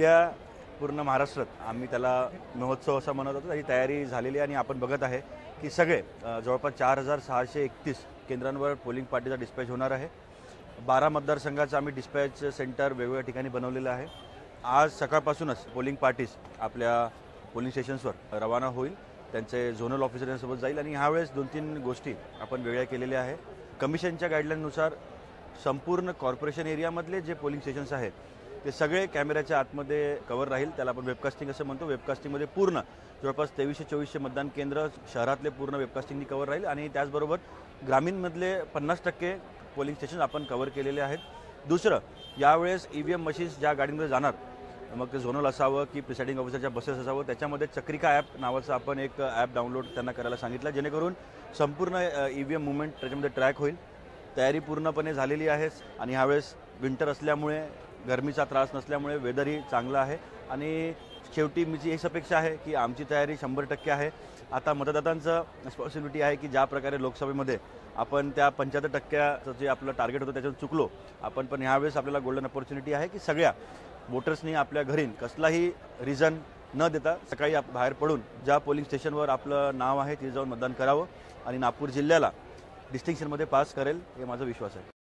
सध्या पूर्ण महाराष्ट्रात आम्ही त्याला महोत्सव असा म्हणत होतो. त्याची तयारी झालेली आहे आणि आपण बघत आहे की सगळे जवळपास 4631 केंद्रांवर पोलिंग पार्टीचा डिस्पॅच होणार आहे. 12 मतदारसंघाचं आम्ही डिस्पॅच सेंटर वेगवेगळ्या ठिकाणी बनवलेलं आहे. आज सकाळपासूनच पोलिंग पार्टीज आपल्या पोलिंग स्टेशन्सवर रवाना होईल. त्यांचे झोनल ऑफिसरांसोबत जाईल आणि ह्यावेळेस 2-3 गोष्टी आपण वेगळ्या केलेल्या आहे. कमिशनच्या गाईडलाईननुसार संपूर्ण कॉर्पोरेशन एरियामधले जे पोलिंग स्टेशन्स आहेत ते सगळे कॅमेऱ्याच्या आतमध्ये कव्हर राहील. त्याला आपण वेबकास्टिंग असं म्हणतो. वेबकास्टिंगमध्ये पूर्ण जवळपास 2324 मतदान केंद्र शहरातले पूर्ण वेबकास्टिंगनी कव्हर राहील आणि त्याचबरोबर ग्रामीणमधले 50% पोलिंग स्टेशन आपण कव्हर केलेले आहेत. दुसरं, यावेळेस EVM मशीन्स ज्या गाडीमध्ये जाणार, मग ते झोनल असावं की प्रिसाइडिंग ऑफिसरच्या बसेस असावं, त्याच्यामध्ये चक्रिका ॲप नावाचं आपण एक ॲप डाउनलोड त्यांना करायला सांगितलं, जेणेकरून संपूर्ण EVM मुवमेंट त्याच्यामध्ये ट्रॅक होईल. तयारी पूर्णपणे झालेली आहे आणि ह्यावेळेस विंटर असल्यामुळे गरमीचा त्रास नसल्यामुळे वेदरही चांगलं आहे आणि शेवटी मीची हीच अपेक्षा आहे की आमची तयारी 100% आहे. आता मतदातांचं रिस्पॉन्सिबिलिटी आहे की ज्या प्रकारे लोकसभेमध्ये आपण त्या 75% जे आपलं टार्गेट होतं त्याच्यावर चुकलो आपण, पण ह्यावेळेस आपल्याला गोल्डन अपॉर्च्युनिटी आहे की सगळ्या वोटर्सनी आपल्या घरी कसलाही रिझन न देता सकाळी बाहेर पडून ज्या पोलिंग स्टेशनवर आपलं नाव आहे तिथे जाऊन मतदान करावं आणि नागपूर जिल्ह्याला डिस्टिंक्शनमध्ये पास करेल हे माझा विश्वास आहे.